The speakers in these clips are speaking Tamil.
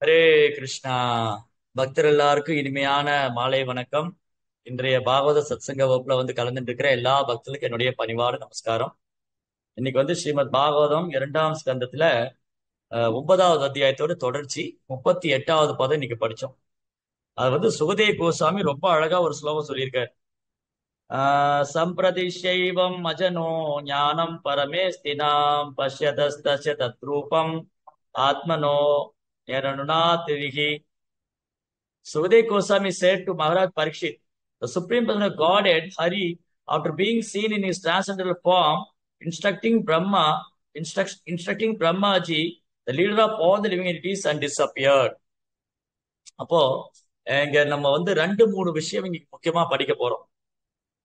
ஹரே கிருஷ்ணா. பக்தர் எல்லாருக்கும் இனிமையான மாலை வணக்கம். இன்றைய பாகவத சத்சங்க வகுப்புல கலந்துட்டு இருக்கிற எல்லா பக்தர்களுக்கும் என்னுடைய பணிவான நமஸ்காரம். இன்னைக்கு ஸ்ரீமத் பாகவதம் 2ஆம் ஸ்கந்தத்துல 9வது அத்தியாயத்தோட தொடர்ச்சி 38வது பதம் இன்னைக்கு படிச்சோம். அது சுகதேவ் கோஸ்வாமி ரொம்ப அழகா ஒரு ஸ்லோகம் சொல்லியிருக்காரு. சம்பிரதிஷைவம் அஜனோ ஞானம் பரமேஸ்தினாம் பஷ்யதஸ்தஸ்ய தத்ரூபம் ஆத்மனோ யரணுநாத்ரிஹி. Sukadeva Goswami said to Maharaj Parikshit, the Supreme Person of Godhead, Hari, after being seen in his transcendental form, instructing instructing Brahmaji, the leader of all the living entities, and disappeared. அப்போ இங்க நம்ம ரெண்டு மூணு விஷயம் இங்க முக்கியமா படிக்க போறோம்.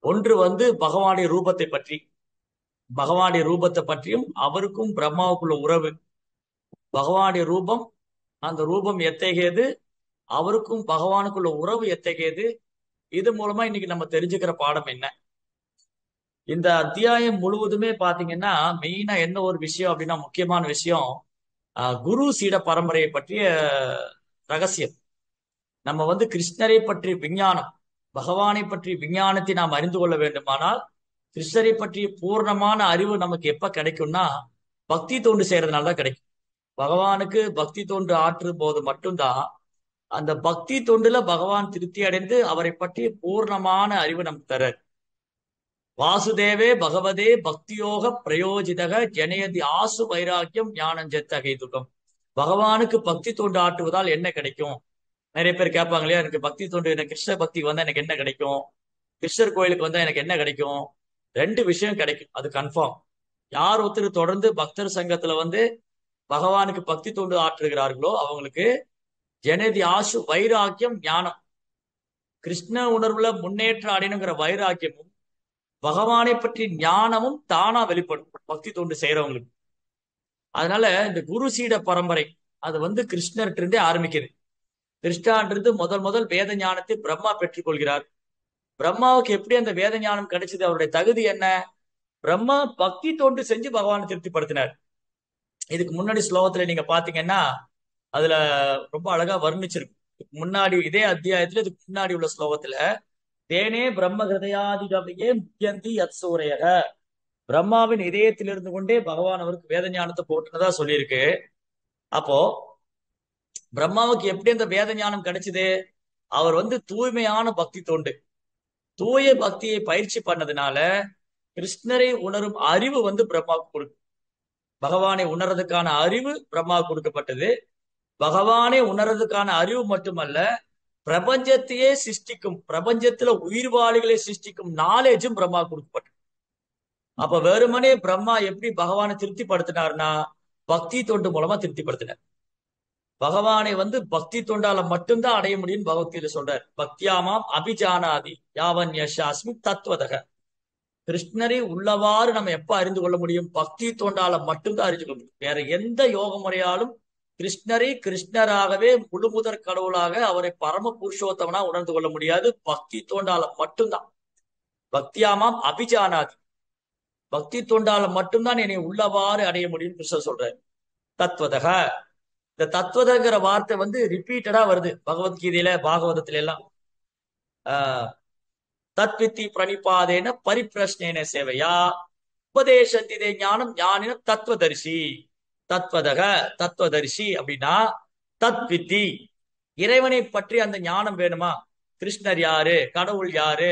ஒன்று பகவானுடைய ரூபத்தை பற்றி, பகவானுடைய ரூபத்தை பற்றியும் அவருக்கும் பிரம்மாவுக்குள்ள உறவு, பகவானுடைய ரூபம், அந்த ரூபம் எத்தகையது, அவருக்கும் பகவானுக்குள்ள உறவு எத்தகையது, இது மூலமா இன்னைக்கு நம்ம தெரிஞ்சுக்கிற பாடம் என்ன. இந்த அத்தியாயம் முழுவதுமே பாத்தீங்கன்னா மெயினா என்ன ஒரு விஷயம் அப்படின்னா, முக்கியமான விஷயம் குரு சீட பரம்பரையை பற்றிய ரகசியம். நம்ம கிருஷ்ணரை பற்றிய விஞ்ஞானம், பகவானை பற்றிய விஞ்ஞானத்தை நாம் அறிந்து கொள்ள வேண்டுமானால் கிருஷ்ணரை பற்றிய பூர்ணமான அறிவு நமக்கு எப்ப கிடைக்கும்னா பக்தி தொண்டு செய்யறதுனால தான் கிடைக்கும். பகவானுக்கு பக்தி தொண்டு ஆற்றும் போது மட்டும்தான் அந்த பக்தி தொண்டுல பகவான் திருப்தி அடைந்து அவரை பற்றிய பூர்ணமான அறிவு நமக்கு தர. வாசுதேவே பகவதே பக்தியோக பிரயோஜிதக ஜனயதி ஆசு வைராக்கியம் ஞானஞ்சத்தகை துகம். பகவானுக்கு பக்தி தொண்டு ஆற்றுவதால் என்ன கிடைக்கும்? நிறைய பேர் கேட்பாங்க இல்லையா, எனக்கு பக்தி தொண்டு, எனக்கு கிருஷ்ண பக்தி வந்தா எனக்கு என்ன கிடைக்கும், கிருஷ்ணர் கோயிலுக்கு வந்தா எனக்கு என்ன கிடைக்கும்? ரெண்டு விஷயம் கிடைக்கும், அது கன்ஃபார்ம். யார் ஒருத்தர் தொடர்ந்து பக்தர் சங்கத்துல பகவானுக்கு பக்தி தொண்டு ஆற்றுகிறார்களோ அவங்களுக்கு ஜனதி ஆசு வைராக்கியம் ஞானம், கிருஷ்ண உணர்வுல முன்னேற்றம் அடையணுங்கிற வைராக்கியமும் பகவானை பற்றி ஞானமும் தானா வெளிப்படும் பக்தி தொண்டு செய்யறவங்களுக்கு. அதனால இந்த குரு சீட பரம்பரை அது கிருஷ்ணர்கிட்ட இருந்தே ஆரம்பிக்குது. கிருஷ்ணான்றது முதல் முதல் வேத ஞானத்தை பிரம்மா பெற்றுக்கொள்கிறார். பிரம்மாவுக்கு எப்படி அந்த வேத ஞானம் கிடைச்சது, அவருடைய தகுதி என்ன? பிரம்மா பக்தி தொண்டு செஞ்சு பகவானை திருப்திப்படுத்தினார். இதுக்கு முன்னாடி ஸ்லோகத்துல நீங்க பாத்தீங்கன்னா அதுல ரொம்ப அழகா வர்ணிச்சிருக்கு. முன்னாடி இதே அத்தியாயத்துல இதுக்கு முன்னாடி உள்ள ஸ்லோகத்துல தேனே பிரம்ம ஹிருதயாதிகவையே முக்கியந்தி யத் சூரையக, பிரம்மாவின் இதயத்தில் இருந்து கொண்டே பகவான் அவருக்கு வேத ஞானத்தை போட்டுனதா சொல்லியிருக்கு. அப்போ பிரம்மாவுக்கு எப்படி அந்த வேத ஞானம் கிடைச்சது? அவர் தூய்மையான பக்தி தொண்டு, தூய பக்தியை பயிற்சி பண்ணதுனால கிருஷ்ணரை உணரும் அறிவு பிரம்மாவுக்கு கொடுக்கும். பகவானை உணர்றதுக்கான அறிவு பிரம்மாவுக்கு கொடுக்கப்பட்டது. பகவானை உணர்றதுக்கான அறிவு மட்டுமல்ல, பிரபஞ்சத்தையே சிருஷ்டிக்கும், பிரபஞ்சத்துல உயிர்வாளிகளை சிருஷ்டிக்கும் நாலேஜும் பிரம்மா கொடுக்கப்பட்டது. அப்ப வெறுமனே பிரம்மா எப்படி பகவானை திருப்திப்படுத்தினார்னா பக்தி தொண்டு மூலமா திருப்திப்படுத்தினார். பகவானை பக்தி தொண்டால மட்டும்தான் அடைய முடியும்னு பகவத்கீதை சொல்றார். பக்தியாமாம் அபிஜானாதி யாவன் யசாஸ்மி தத்துவதக. கிருஷ்ணரை உள்ளவாறு நம்ம எப்ப அறிந்து கொள்ள முடியும்? பக்தி தொண்டால மட்டும்தான் அறிந்து கொள்ள முடியும். வேற எந்த யோக முறையாலும் கிருஷ்ணரை கிருஷ்ணராகவே முழுமுதற் கடவுளாக அவரை பரம புருஷோத்தமனா உணர்ந்து கொள்ள முடியாது. பக்தி தொண்டால மட்டும்தான். பக்தியாமாம் அபிஜானாதி, பக்தி தொண்டால மட்டும்தான் என்னை உள்ளவாறு அடைய முடியும் கிருஷ்ணர் சொல்றாரு. தத்துவதக, இந்த தத்துவதங்கிற வார்த்தை ரிப்பீட்டடா வருது பகவத்கீதையில, பாகவதத்துல எல்லாம். தத்வித்தி பிரணிபாதேன பரிப்பிரஷ்னேன சேவையா உபதேசந்திதே ஞானம் ஞானின தத்துவதரிசி. தத்வதக, தத்துவதரிசி அப்படின்னா தத்வித்தி, இறைவனை பற்றி அந்த ஞானம் வேணுமா? கிருஷ்ணர் யாரு, கடவுள் யாரு,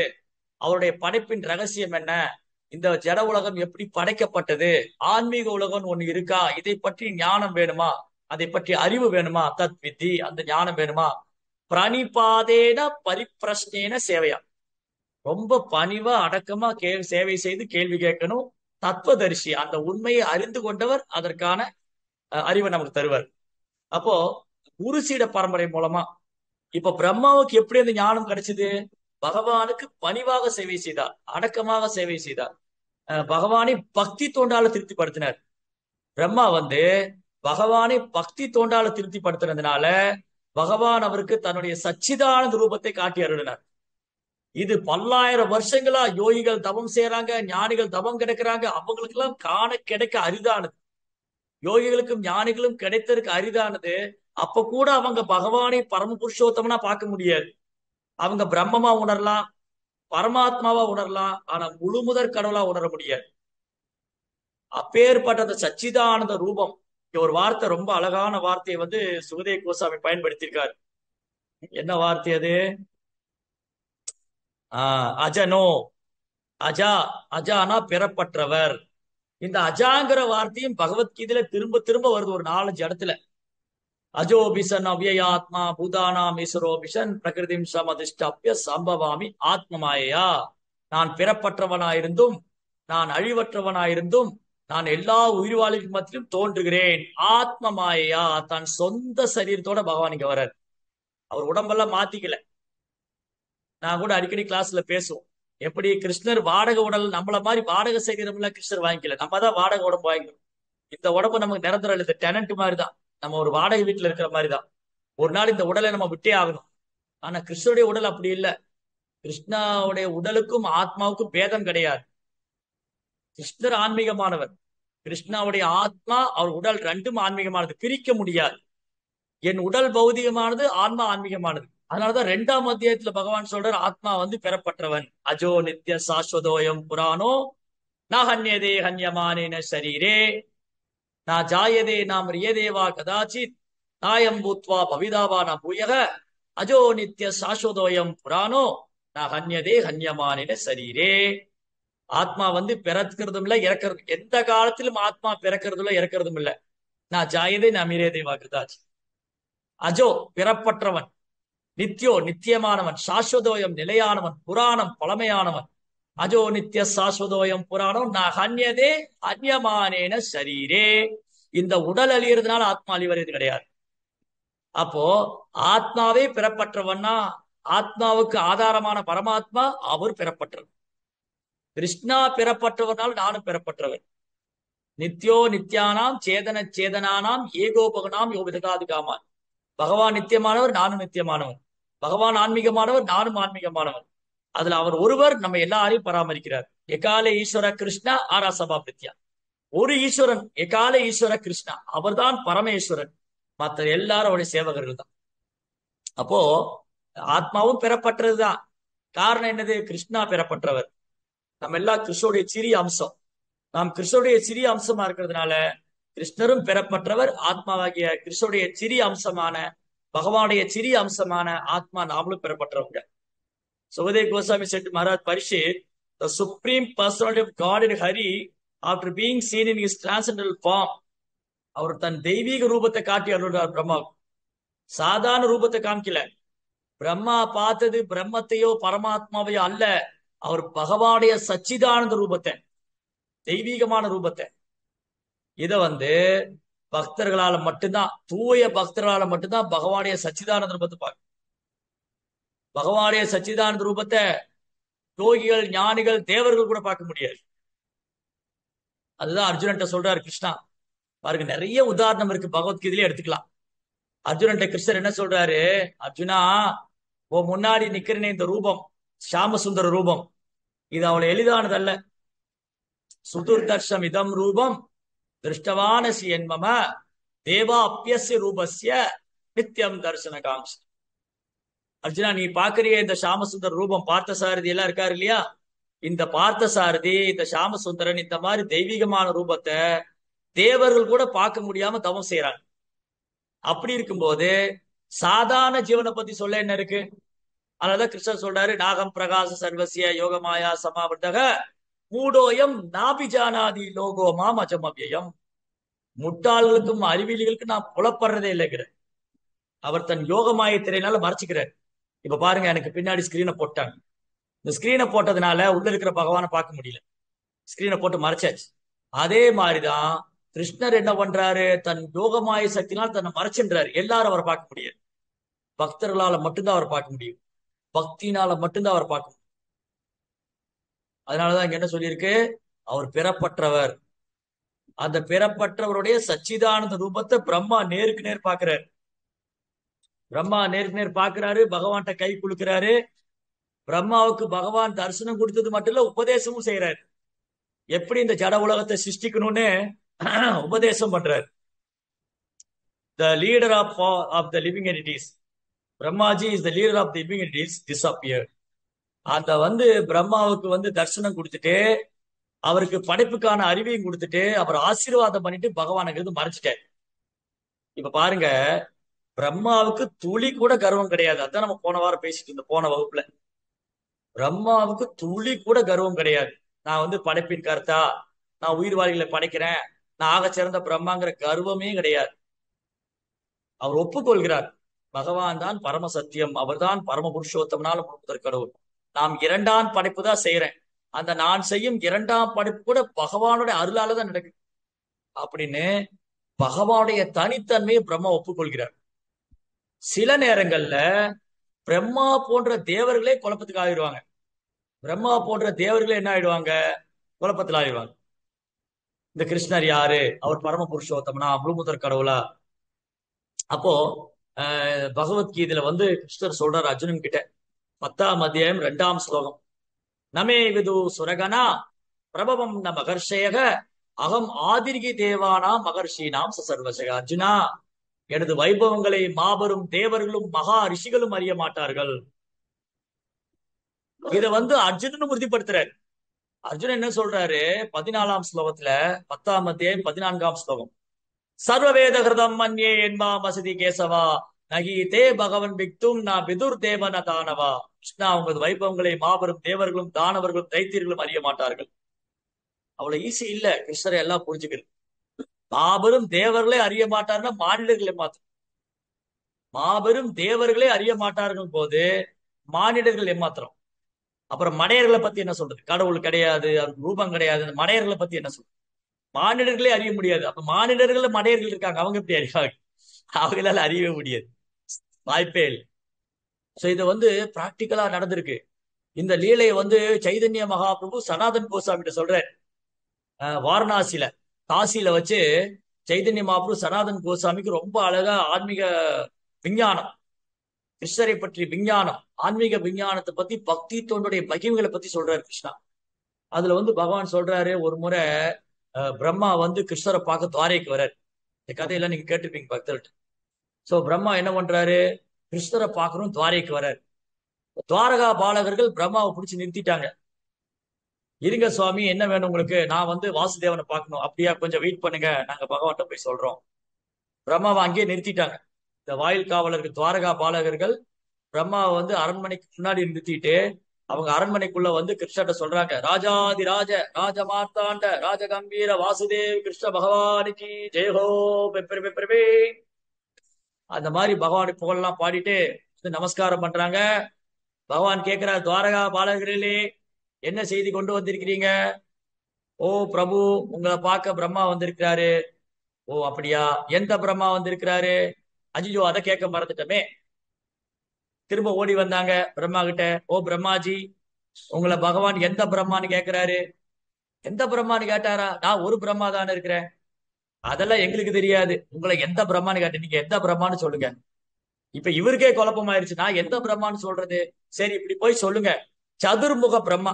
அவருடைய படைப்பின் ரகசியம் என்ன, இந்த ஜட உலகம் எப்படி படைக்கப்பட்டது, ஆன்மீக உலகம் ஒண்ணு இருக்கா, இதை பற்றி ஞானம் வேணுமா, அதை பற்றி அறிவு வேணுமா? தத்வித்தி, அந்த ஞானம் வேணுமா? பிரணிபாதேன பரிப்பிரஷ்னேன சேவையா, ரொம்ப பணிவா அடக்கமா சேவை செய்து கேள்வி கேட்கணும். தத்துவதரிசி, அந்த உண்மையை அறிந்து கொண்டவர் அதற்கான அறிவை நமக்கு தருவார். அப்போ குரு சீட பரம்பரை மூலமா இப்ப பிரம்மாவுக்கு எப்படி அந்த ஞானம் கிடைச்சது? பகவானுக்கு பணிவாக சேவை செய்தார், அடக்கமாக சேவை செய்தார், பகவானை பக்தி தோண்டால திருப்திப்படுத்தினார். பிரம்மா பகவானை பக்தி தோண்டால திருப்திப்படுத்தினதுனால பகவான் அவருக்கு தன்னுடைய சச்சிதானந்த ரூபத்தை காட்டி அருளினார். இது பல்லாயிரம் வருஷங்களா யோகிகள் தவம் செய்யறாங்க, ஞானிகள் தவம் கிடைக்கிறாங்க, அவங்களுக்கு எல்லாம் காண கிடைக்க அரிதானது. யோகிகளுக்கும் ஞானிகளும் கிடைத்ததற்கு அரிதானது அப்ப கூட அவங்க பகவானை பரம புருஷோத்தமனா பார்க்க முடியாது. அவங்க பிரம்மமா உணரலாம், பரமாத்மாவா உணரலாம், ஆனா முழுமுதற் கடவுளா உணர முடியாது. அப்பேற்பட்ட அந்த சச்சிதானந்த ரூபம். இங்க ஒரு வார்த்தை, ரொம்ப அழகான வார்த்தையை சுகதேவ கோசாமி பயன்படுத்தியிருக்காரு. என்ன வார்த்தை அது? அஜனோ. அஜா. அஜானா பெறப்பட்டவர். இந்த அஜாங்கிற வார்த்தையும் பகவத்கீதையில திரும்ப திரும்ப வருது ஒரு 4-5 இடத்துல. அஜோபிசன் அவ்யயாத்மா பூதானாம் ஈஸ்வரோபிசன் பிரகிருதிம் சமதிஷ்டாப்பிய சம்பவாமி ஆத்மமாயா. நான் பிறப்பற்றவனாயிருந்தும், நான் அழிவற்றவனாயிருந்தும், நான் எல்லா உயிர்வாழிகள் மத்தியிலும் தோன்றுகிறேன். ஆத்ம மாயையா. தன் சொந்த சரீரத்தோட பகவான் இங்க வர்றார். அவர் உடம்பெல்லாம் மாத்திக்கல. நான் கூட அடிக்கடி கிளாஸ்ல பேசுவோம். எப்படி கிருஷ்ணர் வாடகை உடல், நம்மள மாதிரி வாடகை சரீரம் எல்லாம் கிருஷ்ணர் வாங்கிக்கல. நம்ம தான் வாடகை உடம்பு வாங்கிக்கணும். இந்த உடம்பு நமக்கு நிரந்தரம் இல்லை. டெனன்ட் மாதிரி தான். நம்ம ஒரு வாடகை வீட்டுல இருக்கிற மாதிரி தான். ஒரு நாள் இந்த உடலை நம்ம விட்டே ஆகணும். ஆனா கிருஷ்ணருடைய உடல் அப்படி இல்லை. கிருஷ்ணாவுடைய உடலுக்கும் ஆத்மாவுக்கும் பேதம் கிடையாது. கிருஷ்ணர் ஆன்மீகமானவர். கிருஷ்ணாவுடைய ஆத்மா, அவர் உடல் ரெண்டும் ஆன்மீகமானது, பிரிக்க முடியாது. என் உடல் பௌதிகமானது, ஆன்மா ஆன்மீகமானது. அதனாலதான் 2ஆம் அத்தியாயத்துல பகவான் சொல்றார், ஆத்மா பெறப்பட்டவன். அஜோ நித்ய சாஸ்வதோயம் புராணோ ந ஹன்யதே ஹன்யமானேன சரீரே ந ஜாயதே நாம் ரியதேவா கதாச்சித் நாயம் பூத்வா பவிதாவா ந பூயக அஜோ நித்ய சாஸ்வதோயம் புராணோ ந ஹன்யதே ஹன்யமானேன சரீரே. ஆத்மா பிறக்கிறதும் இல்ல, இறக்கிறது. எந்த காலத்திலும் ஆத்மா பிறக்கிறதும் இல்ல, இறக்கிறதும் இல்ல. நான் ஜாயதே நான் மீரேதேவா கிருதாச்சு. அஜோ பிறப்பற்றவன், நித்யோ நித்தியமானவன், சாஸ்வதோயம் நிலையானவன், புராணம் பழமையானவன். அஜோ நித்ய சாஸ்வதோயம் புராணம் நான் ஹன்யதே அந்யமானேன சரீரே. இந்த உடல் அழியறதுனால ஆத்மா அழிவறது கிடையாது. அப்போ ஆத்மாவே பிறப்பற்றவன்னா, ஆத்மாவுக்கு ஆதாரமான பரமாத்மா அவர் பிறப்பற்றவர். கிருஷ்ணா பிறப்பற்றவனால் நானும் பெறப்பட்டவர். நித்யோ நித்யானாம் சேதன சேதனானாம் ஏகோபகனாம் யோபிதகாதிகாமான். பகவான் நித்தியமானவர், நானும் நித்தியமானவர். பகவான் ஆன்மீகமானவர், நானும் ஆன்மீகமானவர். அதுல அவர் ஒருவர் நம்ம எல்லாரையும் பராமரிக்கிறார். எகால ஈஸ்வர கிருஷ்ணா ஆரா சபா பித்யா. ஒரு ஈஸ்வரன், எகால ஈஸ்வர கிருஷ்ணா, அவர்தான் பரமேஸ்வரன். மற்ற எல்லாரும் அவருடைய சேவகர்கள் தான். அப்போ ஆத்மாவும் பெறப்பட்டதுதான். காரணம் என்னது? கிருஷ்ணா பெறப்பட்டவர். நம்ம எல்லாம் கிருஷ்ணனுடைய சிறிய அம்சம். நாம் கிருஷ்ணனுடைய சிறிய அம்சமா இருக்கிறதுனால கிருஷ்ணரும் பெறப்பட்டவர். ஆத்மாவாகிய கிருஷ்ணனுடைய சிறிய அம்சமான, பகவானுடைய சிறிய அம்சமான ஆத்மா நாமளும் பெறப்பட்டவங்க. Sukhdev Goswami said to Maharaj Parishit, the supreme personality of God in Hari, after being seen in his transcendental form, அவர் தன் தெய்வீக ரூபத்தை காட்டி அருள்றார் பிரம்மா. சாதாரண ரூபத்தை காமிக்கல. பிரம்மா பார்த்தது பிரம்மத்தையோ பரமாத்மாவையோ அல்ல, அவர் பகவானுடைய சச்சிதானந்த ரூபத்தை, தெய்வீகமான ரூபத்தை. இத பக்தர்களால மட்டும்தான், தூய பக்தர்களால மட்டும்தான் பகவானுடைய சச்சிதானந்த ரூபத்தை பார்க்க. பகவானுடைய சச்சிதானந்த ரூபத்தை யோகிகள், ஞானிகள், தேவர்கள் கூட பார்க்க முடியாது. அதுதான் அர்ஜுனன் சொல்றாரு கிருஷ்ணா. பாருங்க, நிறைய உதாரணம் இருக்கு, பகவத்கீதையிலே எடுத்துக்கலாம். அர்ஜுனன் கிருஷ்ணர் என்ன சொல்றாரு? அர்ஜுனா, உன் முன்னாடி நிக்கிறனே இந்த ரூபம், ஷாமசுந்தர ரூபம், இது அவ்வளவு எளிதானதல்ல. சுதுர்தர்ஷம் இதம் ரூபம் திருஷ்டவானசி என்மம தேவா அப்பியஸ்ய ரூபஸ்ய நித்தியம் தர்சன காங்ஷி. அர்ஜுனா, நீ பாக்குறிய இந்த ஷாமசுந்தர ரூபம், பார்த்த சாரதி எல்லாம் இருக்காரு இல்லையா? இந்த பார்த்த சாரதி, இந்த ஷாமசுந்தரன், இந்த மாதிரி தெய்வீகமான ரூபத்தை தேவர்கள் கூட பார்க்க முடியாம தவம் செய்யறாங்க. அப்படி இருக்கும்போது சாதாரண ஜீவனை பத்தி சொல்ல என்ன இருக்கு? அதனாலதான் கிருஷ்ணர் சொல்றாரு, நாகம் பிரகாச சர்வசிய யோகமாயா சமாவர்த்தக மூடோயம் நாபிஜானாதி லோகோமாம் அஜமவ்யம். முட்டாள்களுக்கும் அறிவியலிகளுக்கும் நான் புலப்படுறதே இல்லைங்கிற அவர் தன் யோகமாய திரையினால மறைச்சுக்கிறார். இப்ப பாருங்க, எனக்கு பின்னாடி ஸ்கிரீனை போட்டாங்க. இந்த ஸ்கிரீனை போட்டதுனால உள்ள இருக்கிற பகவானை பார்க்க முடியல. ஸ்கிரீனை போட்டு மறைச்சாச்சு. அதே மாதிரிதான் கிருஷ்ணர் என்ன பண்றாரு? தன் யோகமாய சக்தினால் தன்னை மறைச்சுன்றாரு. எல்லாரும் அவரை பார்க்க முடியாது. பக்தர்களால மட்டும்தான் அவர் பார்க்க முடியும். பக்தினால மட்டும்தான் அவர் பார்க்க முடியும். அதனாலதான் இங்க என்ன சொல்லியிருக்கு? அவர் பெறப்பட்டவர். அந்த பெறப்பட்டவருடைய சச்சிதானந்த ரூபத்தை பிரம்மா நேருக்கு நேர் பார்க்கிறாரு. பிரம்மா நேருக்கு நேர் பார்க்கிறாரு, பகவான்கிட்ட கை குலுக்கிறாரு. பிரம்மாவுக்கு பகவான் தரிசனம் கொடுத்தது மட்டும் இல்ல, உபதேசமும் செய்யறாரு. எப்படி இந்த ஜட உலகத்தை சிருஷ்டிக்கணும்னு உபதேசம் பண்றாரு. the leader of the living entities. Brahmaji is the leader of the living entities disappeared. அந்த வந்து பிரம்மாவுக்கு வந்து தரிசனம் கொடுத்துட்டு அவருக்கு படைப்புக்கான அறிவையும் கொடுத்துட்டு அவர் ஆசீர்வாதம் பண்ணிட்டு பகவானுக்கு மறைச்சிட்டார். இப்ப பாருங்க, பிரம்மாவுக்கு துளி கூட கர்வம் கிடையாது. அதான் நம்ம போன வாரம் பேசிட்டு இருந்தோம், போன வகுப்புல. பிரம்மாவுக்கு துளி கூட கர்வம் கிடையாது. நான் வந்து படைப்பின் கர்த்தா, நான் உயிர்வாளிகளை படைக்கிறேன், நான் ஆக சிறந்த பிரம்மாங்கிற கர்வமே கிடையாது. அவர் ஒப்புக்கொள்கிறார், பகவான் தான் பரம சத்தியம், அவர்தான் பரம புருஷோத்தமனால முதற் கடவுள். நாம் இரண்டாம் படைப்பு தான் செய்யறேன், அந்த நான் செய்யும் இரண்டாம் படைப்பு கூட பகவானுடைய அருளால தான் நடக்குது அப்படின்னு பகவானுடைய தனித்தன்மையை பிரம்மா ஒப்புக்கொள்கிறார். சில நேரங்கள்ல பிரம்மா போன்ற தேவர்களே குழப்பத்துக்கு ஆயிடுவாங்க. பிரம்மா போன்ற தேவர்களே என்ன ஆயிடுவாங்க? குழப்பத்தில் ஆயிடுவாங்க. இந்த கிருஷ்ணர் யாரு? அவர் பரம புருஷோத்தமனா, முழுமுதற் கடவுளா? அப்போ பகவத்கீதையில வந்து கிருஷ்ணர் சொல்றார் அர்ஜுனன் கிட்ட, 10ஆம் அத்தியாயம் 2ஆம் ஸ்லோகம், நமே விது சுரகனா பிரபவம் ந மகர்ஷயக அகம் ஆதிர்கி தேவானா மகர்ஷினாம் சர்வசக. அர்ஜுனா, எனது வைபவங்களை மாபெரும் தேவர்களும் மகா ரிஷிகளும் அறிய மாட்டார்கள். இத வந்து அர்ஜுனன் உறுதிப்படுத்துறாரு. அர்ஜுனன் என்ன சொல்றாரு? 14ஆம் ஸ்லோகத்துல, 10ஆம் அத்தியாயம் 14ஆம் ஸ்லோகம், சர்வவேத கிருதம் மன்யே என்பா மசதி கேசவா நகி தே பகவன் பிக்தும் நா பிதுர் தேவன தானவா. கிருஷ்ணா, உங்களது வைபவங்களை மாபெரும் தேவர்களும் தானவர்களும் தைத்தியர்களும் அறிய மாட்டார்கள். அவ்வளவு ஈஸி இல்ல கிருஷ்ணரை எல்லாம் புரிஞ்சுக்கிறது. மாபெரும் தேவர்களே அறிய மாட்டார்னா மானிடர்களை மாத்திரம். மாபெரும் தேவர்களே அறிய மாட்டார்கள் போது மானிடர்கள் ஏமாத்திரம். அப்புறம் மடையர்களை பத்தி என்ன சொல்றது? கடவுள் கிடையாது, அவருக்கு ரூபம் கிடையாது, மடையர்களை பத்தி என்ன சொல்றது? மானிடர்களே அறிய முடியாது. அப்ப மானிடர்கள் மடையர்கள் இருக்காங்க, அவங்க எப்படி அறிவாங்க? அவங்களால அறியவே முடியாது, வாய்ப்பே இல்லை. சோ இது வந்து பிராக்டிக்கலா நடந்திருக்கு. இந்த லீலையை வந்து சைதன்ய மகாபிரபு சனாதன் கோசாமி சொல்றாரு. வாரணாசியில, காசியில வச்சு சைதன்ய மகாபிரபு சனாதன் கோசாமிக்கு ரொம்ப அழகா ஆன்மீக விஞ்ஞானம், கிருஷ்ணரை பற்றி விஞ்ஞானம், ஆன்மீக விஞ்ஞானத்தை பத்தி, பக்தி தோன்றுடைய மகிமைகளை பத்தி சொல்றாரு கிருஷ்ணா. அதுல வந்து பகவான் சொல்றாரு, ஒரு முறை பிரம்மா வந்து கிருஷ்ணரை பார்க்க துவாரைக்கு வர்றாரு. இந்த கதையெல்லாம் நீங்க கேட்டிருப்பீங்க பக்தர்கிட்ட. சோ பிரம்மா என்ன பண்றாரு? கிருஷ்ணரை பார்க்கணும் துவாரைக்கு வர்றாரு. துவாரகா பாலகர்கள் பிரம்மாவை பிடிச்சு நிறுத்திட்டாங்க. இருங்க சுவாமி, என்ன வேணும் உங்களுக்கு? நான் வந்து வாசுதேவனை பார்க்கணும். அப்படியா, கொஞ்சம் வெயிட் பண்ணுங்க, நாங்க பகவான்கிட்ட போய் சொல்றோம். பிரம்மாவை அங்கேயே நிறுத்திட்டாங்க. இந்த வாயில் காவலர்கள், துவாரகா பாலகர்கள் பிரம்மாவை வந்து அரண்மனைக்கு முன்னாடி நிறுத்திட்டு அவங்க அரண்மனைக்குள்ள வந்து கிருஷ்ணர்ட்ட சொல்றாங்க, ராஜாதி ராஜ ராஜ மார்த்தாண்ட ராஜ கம்பீர வாசுதேவ் கிருஷ்ண பகவானுக்கு ஜெயஹோ பெப்பரே பெப்பரே. அந்த மாதிரி பகவானுக்கு புகழெல்லாம் பாடிட்டு நமஸ்காரம் பண்றாங்க. பகவான் கேட்கிறார், துவாரகா பாலகர்களே, என்ன செய்தி கொண்டு வந்திருக்கிறீங்க? ஓ பிரபு, உங்களை பார்க்க பிரம்மா வந்திருக்கிறாரு. ஓ அப்படியா, எந்த பிரம்மா வந்திருக்கிறாரு? அஜிஜோ, அதை கேட்க மறந்துட்டமே. திரும்ப ஓடி வந்தாங்க பிரம்மா கிட்ட. ஓ பிரம்மாஜி, உங்களை பகவான் எந்த பிரம்மான்னு கேட்கிறாரு. எந்த பிரம்மான்னு கேட்டாரா? நான் ஒரு பிரம்மா தானே இருக்கிறேன். அதெல்லாம் எங்களுக்கு தெரியாது, உங்களை எந்த பிரம்மான்னு கேட்ட, நீங்க எந்த பிரம்மான்னு சொல்லுங்க. இப்ப இவருக்கே குழப்பமாயிருச்சு, நான் எந்த பிரம்மான்னு சொல்றது? சரி, இப்படி போய் சொல்லுங்க, சதுர்முக பிரம்மா,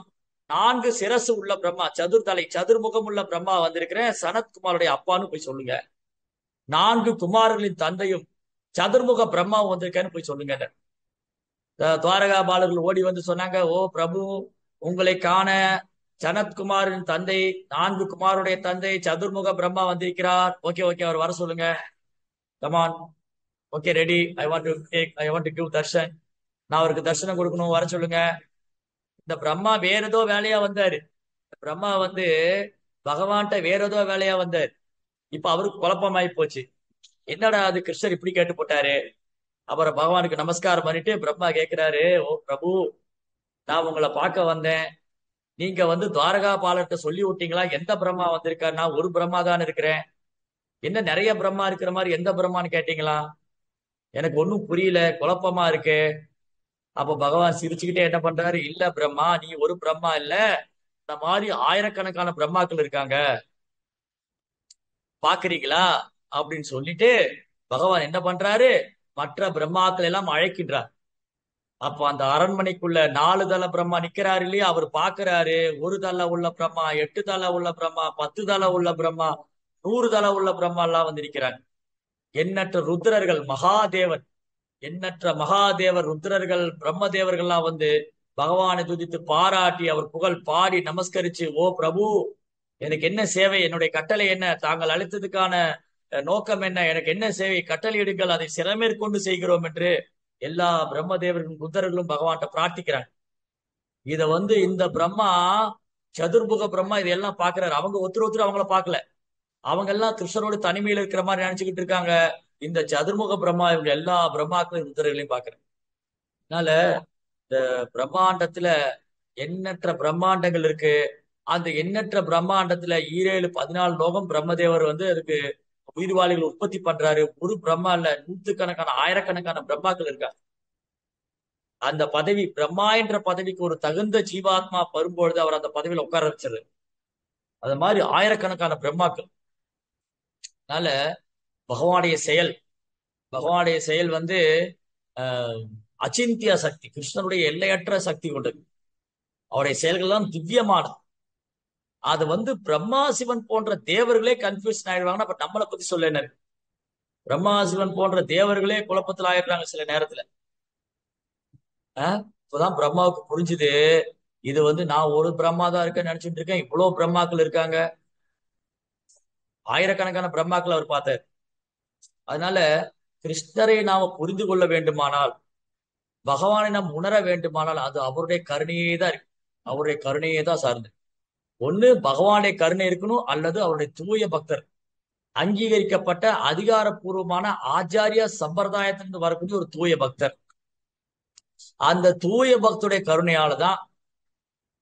4 சிரசு உள்ள பிரம்மா, சதுர்தலை சதுர்முகம் உள்ள பிரம்மா வந்திருக்கிறேன், சனத்குமாருடைய அப்பான்னு போய் சொல்லுங்க. 4 குமாரர்களின் தந்தையும் சதுர்முக பிரம்மாவும் வந்திருக்கேன்னு போய் சொல்லுங்க. துவாரகா பாலர்கள் ஓடி வந்து சொன்னாங்க, ஓ பிரபு, உங்களை காண சனத்குமாரின் தந்தை, 4 குமாருடைய தந்தை சதுர்முக பிரம்மா வந்திருக்கிறார். ஓகே ஓகே, அவர் வர சொல்லுங்க. Come on, okay ready, I want to give Darshan. நான் அவருக்கு தர்ஷனம் கொடுக்கணும், வர சொல்லுங்க. இந்த பிரம்மா வேற ஏதோ வேலையா வந்தாரு. பிரம்மா வந்து பகவான்கிட்ட வேற ஏதோ வேலையா வந்தாரு. இப்ப அவருக்கு குழப்பமாயி போச்சு, என்னடா அது கிருஷ்ணர் இப்படி கேட்டு போட்டாரு. அப்புறம் பகவானுக்கு நமஸ்காரம் பண்ணிட்டு பிரம்மா கேட்கிறாரு, ஓ பிரபு, நான் உங்களை பார்க்க வந்தேன். நீங்க வந்து துவாரகா பாலர்கிட்ட சொல்லி விட்டீங்களா எந்த பிரம்மா வந்திருக்காரு? நான் ஒரு பிரம்மா தான் இருக்கிறேன். என்ன நிறைய பிரம்மா இருக்கிற மாதிரி, எந்த பிரம்மான்னு கேட்டீங்களா? எனக்கு ஒன்றும் புரியல, குழப்பமா இருக்கு. அப்ப பகவான் சிரிச்சுக்கிட்டே என்ன பண்றாரு, இல்ல பிரம்மா, நீ ஒரு பிரம்மா இல்ல, இந்த மாதிரி ஆயிரக்கணக்கான பிரம்மாக்கள் இருக்காங்க, பாக்குறீங்களா அப்படின்னு சொல்லிட்டு பகவான் என்ன பண்றாரு, மற்ற பிரம்மாக்கள் எல்லாம் அழைக்கின்றார். அப்ப அந்த அரண்மனைக்குள்ள 4 தல பிரம்மா நிக்கிறாரு இல்லையா, அவர் பாக்குறாரு, ஒரு தலை உள்ள பிரம்மா, 8 தலை உள்ள பிரம்மா, 10 தலை உள்ள பிரம்மா, 100 தலை உள்ள பிரம்மா எல்லாம் வந்து நிக்கிறாங்க. எண்ணற்ற ருத்ரர்கள், மகாதேவன், எண்ணற்ற மகாதேவர், ருத்ரர்கள், பிரம்மதேவர்கள்லாம் வந்து பகவானை துதித்து பாராட்டி அவர் புகழ் பாடி நமஸ்கரிச்சு, ஓ பிரபு, எனக்கு என்ன சேவை, என்னுடைய கட்டளை என்ன, தாங்கள் அளித்ததுக்கான நோக்கம் என்ன, எனக்கு என்ன சேவை, கட்டளையிடுங்கள், அதை சிறமேற்கொண்டு செய்கிறோம் என்று எல்லா பிரம்மதேவர்களும் ருத்ரர்களும் பகவான்கிட்ட பிரார்த்திக்கிறாங்க. இத வந்து இந்த பிரம்மா, சதுர்முக பிரம்மா இதெல்லாம் பாக்குறாரு. அவங்க ஒருத்தர் அவங்கள பார்க்கல. அவங்க எல்லாம் கிருஷ்ணரோட தனிமையில இருக்கிற மாதிரி நினைச்சுக்கிட்டு இருக்காங்க. இந்த சதுர்முக பிரம்மா இவங்க எல்லா பிரம்மாக்களையும் ருத்ரர்களையும் பாக்குறாங்க. அதனால இந்த பிரம்மாண்டத்துல எண்ணற்ற பிரம்மாண்டங்கள் இருக்கு. அந்த எண்ணற்ற பிரம்மாண்டத்துல 17 14 லோகம் பிரம்மதேவர் வந்து அதுக்கு உயிர்வாளிகள் உற்பத்தி பண்றாரு. ஒரு பிரம்மா இல்ல, நூத்துக்கணக்கான ஆயிரக்கணக்கான பிரம்மாக்கள் இருக்காங்க. அந்த பதவி, பிரம்மா என்ற பதவிக்கு ஒரு தகுந்த ஜீவாத்மா வரும்பொழுது அவர் அந்த பதவியில உட்கார வச்சிரு. அது மாதிரி ஆயிரக்கணக்கான பிரம்மாக்கள். அதனால பகவானுடைய செயல், பகவானுடைய செயல் வந்து அஹ் அச்சிந்திய சக்தி, கிருஷ்ணனுடைய எல்லையற்ற சக்தி கொண்டது. அவருடைய செயல்கள் தான் திவ்யமானது. அது வந்து பிரம்மா சிவன் போன்ற தேவர்களே கன்ஃபியூஷன் ஆயிடுவாங்கன்னா அப்ப நம்மளை பத்தி சொல்ல என்ன இருக்கு? பிரம்மா சிவன் போன்ற தேவர்களே குழப்பத்தில் ஆயிடுறாங்க சில நேரத்துல. இப்பதான் பிரம்மாவுக்கு புரிஞ்சுது, இது வந்து நான் ஒரு பிரம்மா தான் இருக்கேன்னு நினைச்சிட்டு இருக்கேன், இவ்வளவு பிரம்மாக்கள் இருக்காங்க. ஆயிரக்கணக்கான பிரம்மாக்கள் அவர் பார்த்தார். அதனால கிருஷ்ணரை நாம புரிந்து கொள்ள வேண்டுமானால், பகவானை நாம் உணர வேண்டுமானால் அது அவருடைய கருணையே தான் இருக்கு. அவருடைய கருணையே தான் சார்ந்து. ஒண்ணு பகவானுடைய கருணை இருக்கணும், அல்லது அவருடைய தூய பக்தர், அங்கீகரிக்கப்பட்ட அதிகாரப்பூர்வமான ஆச்சாரிய சம்பிரதாயத்திலிருந்து வரக்கூடிய ஒரு தூய பக்தர். அந்த தூய பக்தருடைய கருணையால தான்,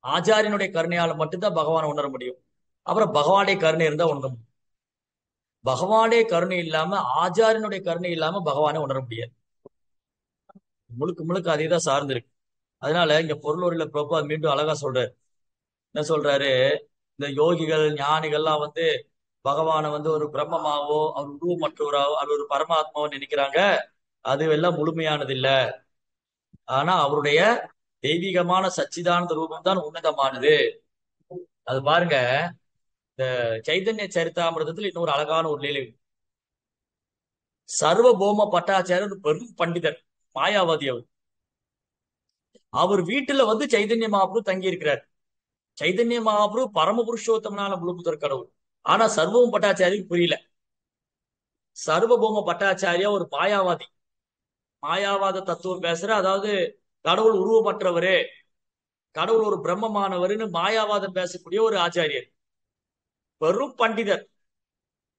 ஆச்சாரியனுடைய கருணையால மட்டும்தான் பகவானை உணர முடியும். அப்புறம் பகவானுடைய கருணை இருந்தா உணர முடியும். பகவானுடைய கருணை இல்லாம, ஆச்சாரியனுடைய கருணை இல்லாம பகவானை உணர முடியாது. முழுக்க முழுக்க அதே தான் சார்ந்து இருக்கு. அதனால இங்க பொருளூரில் பிரபுபாத் மீண்டும் அழகா சொல்றாரு. என்ன சொல்றாரு? இந்த யோகிகள் ஞானிகள்லாம் வந்து பகவானை வந்து ஒரு பிரம்மமாவோ, அவர் உருவமற்றவராவோ, அவர் ஒரு பரமாத்மாவோ நினைக்கிறாங்க. அது எல்லாம் முழுமையானது இல்ல. ஆனா அவருடைய தெய்வீகமான சச்சிதானந்த ரூபம் தான் உன்னதமானது. அது பாருங்க, இந்த சைதன்ய சரிதாமிரதத்துல இன்னொரு அழகான ஒரு லீலை. சர்வபௌம பட்டாச்சாரியர் ஒரு பெரும் பண்டிதர், மாயாவாதி. அவர் வீட்டுல வந்து சைதன்ய மகாபுரு தங்கி இருக்கிறார். சைதன்ய மகாபுரு பரமபுருஷோத்தமனான முழுமுதற் கடவுள். ஆனா சர்வபௌம பட்டாச்சாரிக்கு புரியல. சர்வபௌம பட்டாச்சாரியா ஒரு மாயாவாதி, மாயாவாத தத்துவம் பேசுற, அதாவது கடவுள் உருவமற்றவரு, கடவுள் ஒரு பிரம்மமானவர்னு மாயாவாதம் பேசக்கூடிய ஒரு ஆச்சாரியர், பெரும் பண்டிதர்.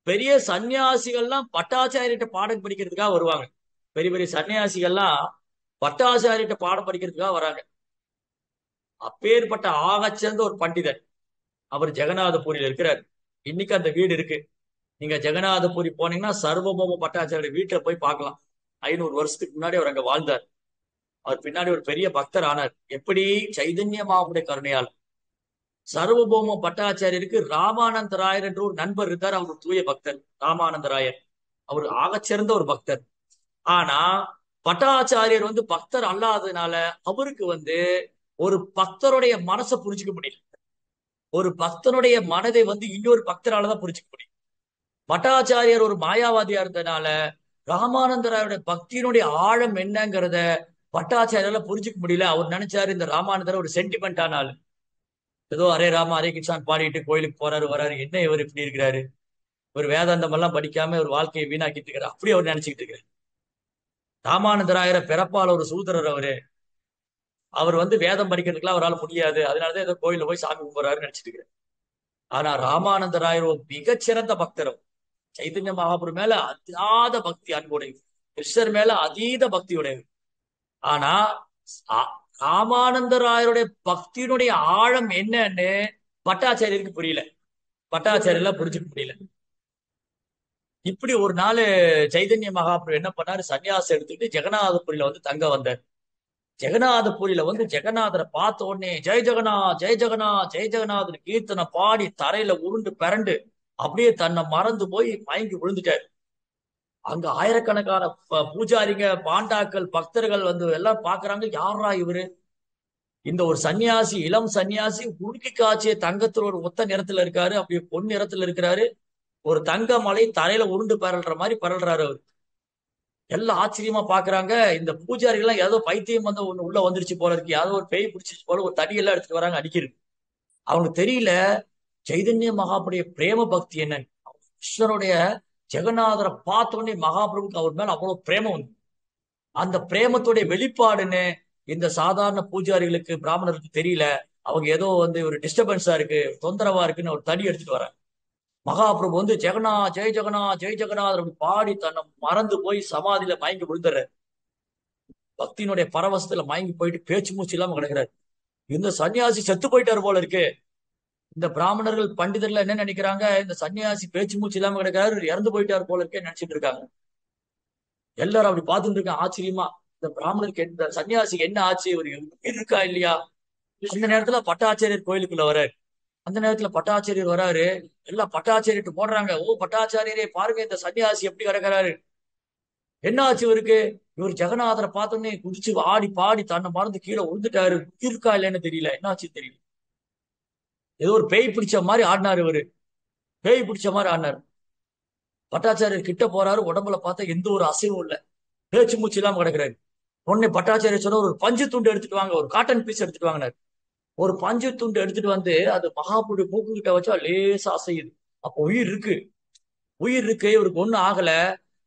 பெரிய சன்னியாசிகள்லாம் பட்டாச்சாரியிட்ட பாடம் படிக்கிறதுக்காக வருவாங்க. பெரிய பெரிய சன்னியாசிகள்லாம் பட்டாச்சாரியிட்ட பாடம் படிக்கிறதுக்காக வராங்க. அப்பேற்பட்ட ஆகச்சிறந்த ஒரு பண்டிதர் அவர் ஜெகநாதபுரியில இருக்கிறார். இன்னைக்கு அந்த வீடு இருக்கு. நீங்க ஜெகநாதபுரி போனீங்கன்னா சர்வபௌம பட்டாச்சாரிய வீட்டுல போய் பார்க்கலாம். 500 வருஷத்துக்கு முன்னாடி அவர் அங்க வாழ்ந்தார். அவர் பின்னாடி ஒரு பெரிய பக்தர் ஆனார். எப்படி? சைதன்ய மகாபுருடைய கருணையால். சர்வபௌம பட்டாச்சாரியருக்கு ராமானந்த ராயர் என்று ஒரு நண்பர் இருக்கார். அவர் தூய பக்தர், ராமானந்த ராயர். அவர் ஆகச்சிறந்த ஒரு பக்தர். ஆனா பட்டாச்சாரியர் வந்து பக்தர் அல்லாததுனால அவருக்கு வந்து ஒரு பக்தருடைய மனசை புரிஞ்சுக்க முடியல. ஒரு பக்தனுடைய மனதை வந்து இன்னொரு பக்தராலதான் புரிஞ்சுக்க முடியும். பட்டாச்சாரியர் ஒரு மாயாவாதியா இருந்ததுனால ராமானந்தராயோட பக்தியினுடைய ஆழம் என்னங்கிறத பட்டாச்சாரியால புரிஞ்சுக்க முடியல. அவர் நினைச்சாரு இந்த ராமானந்தர் ஒரு சென்டிமெண்டான ஆளு, ஏதோ அரே ராமா அரே கிருஷ்ணான் பாடிட்டு கோயிலுக்கு போறாரு வராரு, என்ன இவர் இப்படி இருக்கிறாரு, ஒரு வேதாந்தம் எல்லாம் படிக்காம ஒரு வாழ்க்கையை வீணாக்கிட்டு இருக்கிறார், அப்படி அவர் நினைச்சுக்கிட்டு இருக்கிறார். ராமானந்தராயர பிறப்பால் ஒரு சூதரர் அவரு. அவர் வந்து வேதம் படிக்கிறதுக்குலாம் அவரால் முடியாது, அதனாலதான் ஏதோ கோயில போய் சாமி கும்பிடுறாருன்னு நினைச்சிட்டு இருக்கிறார். ஆனா ராமானந்தராயர் ஒரு மிகச்சிறந்த பக்தர். சைதன்ய மகாபுரு மேல அதாத பக்தி அன்புடையது, கிருஷ்ணர் மேல அதீத பக்தியுடையது. ஆனா ராமானந்தராயருடைய பக்தியினுடைய ஆழம் என்னன்னு பட்டாச்சாரியருக்கு புரியல, பட்டாச்சாரியெல்லாம் புரிஞ்சுக்க முடியல. இப்படி ஒரு நாள் சைதன்ய மகாபுரு என்ன பண்ணாரு, சன்னியாசம் எடுத்துட்டு ஜெகநாதபுரியில வந்து தங்க வந்தார். ஜெகநாதபுரியில வந்து ஜெகநாதரை பார்த்த உடனே ஜெய ஜெகநாத் ஜெய ஜெகநாத் ஜெய ஜெகநாதன் கீர்த்தனை பாடி தரையில உருண்டு பிறண்டு அப்படியே தன்னை மறந்து போய் மயங்கி விழுந்துட்டாரு. அங்க ஆயிரக்கணக்கான பூஜாரிங்க, பாண்டாக்கள், பக்தர்கள் வந்து எல்லாம் பாக்குறாங்க, யாரா இவரு, இந்த ஒரு சன்னியாசி, இளம் சன்னியாசி, உருக்கி காய்ச்சிய தங்கத்துல ஒரு ஒத்த நிறத்துல இருக்காரு, அப்படியே பொன் நிறத்துல இருக்கிறாரு, ஒரு தங்க மலை தரையில உருண்டு பரல்ற மாதிரி பரல்றாரு அவர். எல்லாம் ஆச்சரியமா பாக்குறாங்க. இந்த பூஜாரிகள் எல்லாம் ஏதோ பைத்தியம் வந்து ஒண்ணு உள்ள வந்துருச்சு போல இருக்கு, ஏதோ ஒரு பேய் பிடிச்சிச்சு போல, ஒரு தடி எல்லாம் எடுத்துட்டு வராங்க அடிக்கிறது. அவனுக்கு தெரியல சைதன்ய மகாபுடைய பிரேம பக்தி என்னன்னு. கிருஷ்ணருடைய ஜெகநாதரை பார்த்த உடனே மகாபிரபுக்கு அவர் மேல அவ்வளவு பிரேமம் வந்து, அந்த பிரேமத்துடைய வெளிப்பாடுன்னு இந்த சாதாரண பூஜாரிகளுக்கு பிராமணருக்கு தெரியல. அவங்க ஏதோ வந்து ஒரு டிஸ்டர்பன்ஸா இருக்கு, தொந்தரவா இருக்குன்னு ஒரு தடி எடுத்துட்டு வராங்க. மகாபிரபு வந்து ஜெகநாத் ஜெய் ஜெகநாத் ஜெய் ஜெகநாத் அப்படி பாடி தன்னை மறந்து போய் சமாதியில மயங்கி விழுந்துறாரு. பக்தியினுடைய பரவசத்துல மயங்கி போயிட்டு பேச்சு மூச்சு இல்லாம கிடக்குறாரு. இந்த சன்னியாசி செத்து போயிட்டாரு போல இருக்கு. இந்த பிராமணர்கள் பண்டிதர்கள் என்ன நினைக்கிறாங்க, இந்த சன்னியாசி பேச்சு மூச்சு இல்லாம கிடக்காரு, இவர் இறந்து போயிட்டாரு போல இருக்கே நினைச்சிட்டு இருக்காங்க. எல்லாரும் அப்படி பார்த்துட்டு இருக்காங்க ஆச்சரியமா. இந்த பிராமணருக்கு இந்த சன்னியாசிக்கு என்ன ஆச்சு, இவர் உயிர் இருக்கா இல்லையா. அந்த நேரத்துல பட்டாச்சாரியர் கோயிலுக்குள்ள வராரு. அந்த நேரத்துல பட்டாச்சாரியர் வராரு. எல்லாம் பட்டாச்சாரியர்கிட்ட போடுறாங்க, ஓ பட்டாச்சாரியரே பாருங்க இந்த சன்னியாசி எப்படி கிடக்குறாரு, என்ன ஆச்சு இவருக்கு. இவர் ஜெகநாதரை பார்த்தோன்னே குதிச்சு ஆடி பாடி தன்னை மறந்து கீழே விழுந்துட்டாரு, உயிர் இருக்கா இல்லைன்னு தெரியல, என்ன ஆச்சு தெரியல. ஏதோ ஒரு பேய் பிடிச்ச மாதிரி ஆடினாரு இவரு, பேய் பிடிச்ச மாதிரி ஆடினாரு. பட்டாச்சாரியர் கிட்ட போறாரு, உடம்புல பார்த்தா எந்த ஒரு அசைவும் இல்லை, பேச்சு மூச்சு இல்லாம கிடக்குறாரு. உடனே பட்டாச்சாரியர் சொன்ன, ஒரு பஞ்சு துண்டு எடுத்துட்டு வாங்க, ஒரு காட்டன் பீஸ் எடுத்துட்டு வாங்கினார். ஒரு பஞ்சு துண்டு எடுத்துட்டு வந்து அது மகாபுருடைய மூக்கு கிட்ட வச்சா லேசா அசையுது. அப்போ உயிர் இருக்கு, உயிர் இருக்கு, இவருக்கு ஒண்ணும் ஆகல.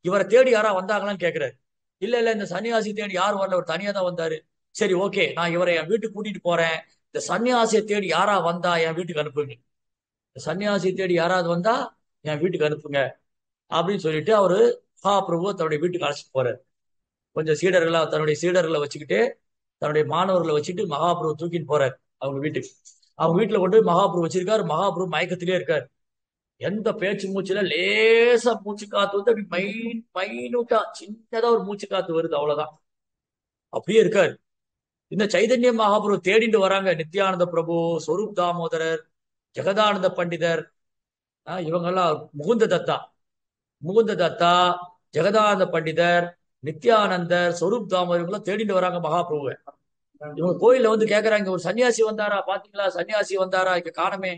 இவரை தேடி யாரா வந்தாங்களான்னு கேக்குறாரு. இல்ல இல்ல, இந்த சன்னியாசி தேடி யாரும் வரல, ஒரு தனியா தான் வந்தாரு. சரி ஓகே, நான் இவரை என் வீட்டுக்கு கூட்டிட்டு போறேன். இந்த சன்னியாசியை தேடி யாரா வந்தா என் வீட்டுக்கு அனுப்புங்க, இந்த சன்னியாசியை தேடி யாராவது வந்தா என் வீட்டுக்கு அனுப்புங்க அப்படின்னு சொல்லிட்டு அவரு மகாபிரபு தன்னுடைய வீட்டுக்கு அழைச்சிட்டு போறாரு. கொஞ்சம் சீடர்களா தன்னுடைய சீடர்களை வச்சுக்கிட்டு, தன்னுடைய மாணவர்களை வச்சுட்டு மகாபிரபு தூக்கிட்டு போறாரு அவங்க வீட்டுக்கு. அவங்க வீட்டுல கொண்டு போய் மகாபிரபு வச்சிருக்காரு. மகாபிரபு மயக்கத்திலே இருக்காரு. எந்த பேச்சு மூச்சுல லேசா மூச்சு காத்து வந்து அப்படி மைனூட்டா சின்னதா ஒரு மூச்சு காத்து வருது, அவ்வளவுதான். அப்படியே இருக்காரு. இந்த சைதன்ய மகாபிரபு தேடிட்டு வராங்க. நித்யானந்த பிரபு, ஸ்வரூப் தாமோதரர், ஜெகதானந்த பண்டிதர், இவங்க எல்லாம், முகுந்த தத்தா, முகுந்த தத்தா, ஜெகதானந்த பண்டிதர், நித்யானந்தர், ஸ்வரூப் தாமோதர், இவங்க எல்லாம் தேடிட்டு வராங்க மகாபிரபுவை. இவங்க கோயில்ல வந்து கேக்குறாங்க, ஒரு சன்னியாசி வந்தாரா பாத்தீங்களா, சன்னியாசி வந்தாரா, இங்க காணமே.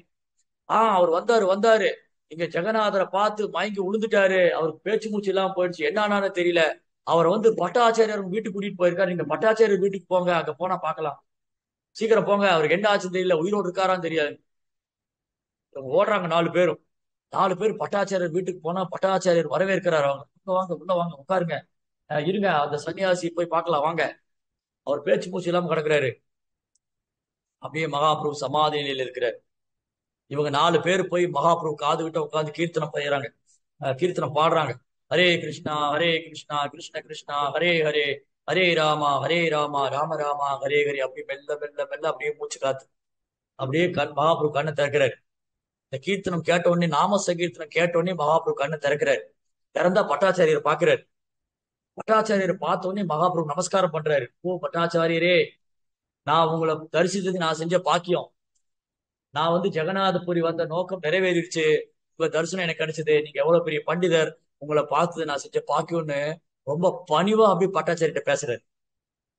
அவர் வந்தாரு வந்தாரு, இங்க ஜெகநாதரை பார்த்து மயங்கி விழுந்துட்டாரு, அவருக்கு பேச்சு மூச்சு இல்லாம போயிடுச்சு, என்ன ஆனான்னு தெரியல. அவரை வந்து பட்டாச்சாரியர் வீட்டுக்கு கூட்டிட்டு போயிருக்காரு, நீங்க பட்டாச்சாரியர் வீட்டுக்கு போங்க, அங்க போனா பார்க்கலாம், சீக்கிரம் போங்க, அவருக்கு என்ன ஆச்சுன்னு தெரியல, உயிரோடு இருக்காரான்னு தெரியாது. இவங்க ஓடுறாங்க 4 பேரும். 4 பேர் பட்டாச்சாரியர் வீட்டுக்கு போனா பட்டாச்சாரியர் வரவேற்கிறார். அவங்க, உள்ள வாங்க உள்ள வாங்க உட்காருங்க, இருங்க அந்த சன்னியாசி போய் பார்க்கலாம் வாங்க. அவர் பேச்சு மூச்சு இல்லாம கிடக்குறாரு. அப்படியே மகாபிரபு சமாதி நிலையில இருக்கிறார். இவங்க 4 பேர் போய் மகாபிரபு காது கிட்ட உட்காந்து கீர்த்தனம் செய்யறாங்க, கீர்த்தனம் பாடுறாங்க. ஹரே கிருஷ்ணா கிருஷ்ண கிருஷ்ணா ஹரே ஹரே, ஹரே ராமா ராம ராமா ஹரே ஹரே. அப்படியே மெல்ல மெல்ல மெல்ல அப்படியே மூச்சு காத்து அப்படியே மகாபிரபு கண்ணை திறக்கிறாரு. இந்த கீர்த்தனம் கேட்ட உடனே, நாம சங்கீர்த்தனம் கேட்ட உடனே மகாபிரபு கண்ணை திறக்கிறாரு. திறந்தா பட்டாச்சாரியர் பாக்குறாரு. பட்டாச்சாரியர் பார்த்த உடனே மகாபிரபு நமஸ்காரம் பண்றாரு. ஓ பட்டாச்சாரியரே, நான் உங்களை தரிசித்தது நான் செஞ்ச பாக்கியம். நான் வந்து ஜெகநாதபுரி வந்த நோக்கம் நிறைவேறிடுச்சு, உங்க தரிசனம் எனக்கு கிடைச்சது, நீங்க எவ்வளவு பெரிய பண்டிதர், உங்களை பார்த்தது நான் செஞ்ச பாக்கியம்னு ரொம்ப பணிவா அப்படியே பட்டாச்சாரிட்ட பேசுறாரு.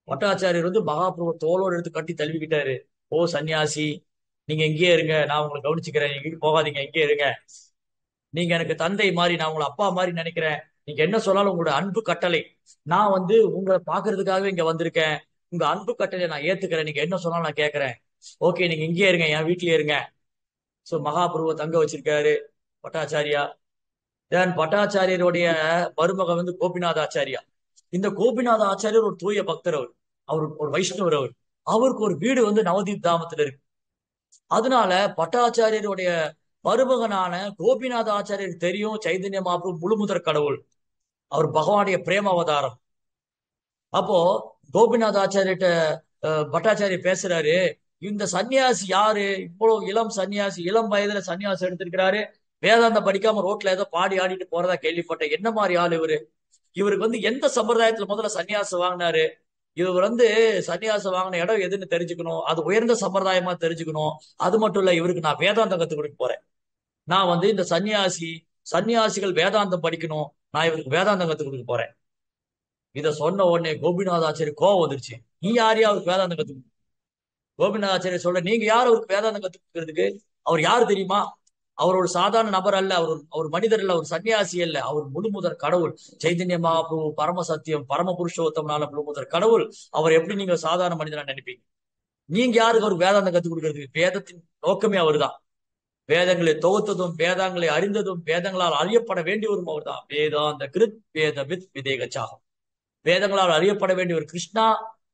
பட்டாச்சாரியர் வந்து மகாபிரபு தோளோடு எடுத்து கட்டி தழுவிக்கிட்டாரு. ஓ சன்னியாசி, நீங்க இங்கேயே இருங்க, நான் உங்களை கவனிச்சுக்கிறேன், நீங்க போகாதீங்க, இங்கே இருங்க. நீங்க எனக்கு தந்தை மாதிரி, நான் உங்களை அப்பா மாதிரி நினைக்கிறேன். நீங்க என்ன சொன்னாலும் உங்களோட அன்பு கட்டளை, நான் வந்து உங்களை பாக்குறதுக்காகவே இங்க வந்திருக்கேன். உங்க அன்பு கட்டளை நான் ஏத்துக்கிறேன், நீங்க என்ன சொன்னாலும் நான் கேட்கறேன். ஓகே நீங்க இங்கேயே இருங்க, என் வீட்லயே இருங்க. சோ மகாபிரபுவை தங்க வச்சிருக்காரு பட்டாச்சாரியா. தென் பட்டாச்சாரியருடைய மருமகன் வந்து கோபிநாத ஆச்சாரியா. இந்த கோபிநாத ஆச்சாரியர் ஒரு தூய பக்தர். அவர் அவர் ஒரு வைஷ்ணவர். அவருக்கு ஒரு வீடு வந்து நவதீப் தாமத்துல இருக்கு. அதனால பட்டாச்சாரியருடைய மருமகனான கோபிநாத ஆச்சாரியருக்கு தெரியும் சைதன்ய மகாபிரபு முழுமுதற் கடவுள், அவர் பகவானுடைய பிரேம அவதாரம். அப்போ கோபிநாத ஆச்சாரியிட்ட பட்டாச்சாரியர் பேசுறாரு, இந்த சன்னியாசி யாரு, இவ்வளவு இளம் சன்னியாசி, இளம் வயதுல சன்னியாசி எடுத்திருக்கிறாரு, வேதாந்தம் படிக்காம ரோட்ல ஏதோ பாடி ஆடிட்டு போறதா கேள்விப்பட்டேன், என்ன மாதிரி ஆள் இவரு, இவருக்கு வந்து எந்த சம்பிரதாயத்துல முதல்ல சன்னியாசம் வாங்கினாரு, இவர் வந்து சன்னியாசம் வாங்கின இடம் எதுன்னு தெரிஞ்சுக்கணும், அது உயர்ந்த சம்பிரதாயமா தெரிஞ்சுக்கணும். அது மட்டும் இல்ல, இவருக்கு நான் வேதாந்தம் கத்துக் கொடுக்க போறேன். நான் வந்து இந்த சன்னியாசிகள் வேதாந்தம் படிக்கணும், நான் இவருக்கு வேதாந்தம் கத்துக் கொடுக்க போறேன். இத சொன்ன உடனே கோபிநாதாச்சாரி கோவம் வந்துருச்சு. நீ யாரையா அவருக்கு வேதாந்தம் கத்துக்க. கோபிநாதாச்சாரிய சொல்ற, நீங்க யார் அவருக்கு வேதாந்தம் கத்துக்கிறதுக்கு, அவர் யாரு தெரியுமா, அவர் ஒரு சாதாரண நபர் அல்ல, அவர் மனிதர் அல்ல, ஒரு சன்னியாசி அல்ல, அவர் முழுமுதற் கடவுள். சைதன்ய மகாபிரபு பரம சத்தியம், பரம புருஷோத்தமனான முழுமுதற் கடவுள். அவர் எப்படி நீங்க சாதாரண மனிதனா நினைப்பீங்க? நீங்க யாருக்கு அவர் வேதாந்தம் கத்துக் கொடுக்கறது? வேதத்தின் நோக்கமே அவர்தான். வேதங்களை தொகுத்ததும், வேதங்களை அறிந்ததும், வேதங்களால் அறியப்பட வேண்டியவரும் அவர்தான். வேதாந்த கிருத் வேத வித் விதேகச்சா. வேதங்களால் அறியப்பட வேண்டியவர் கிருஷ்ணா.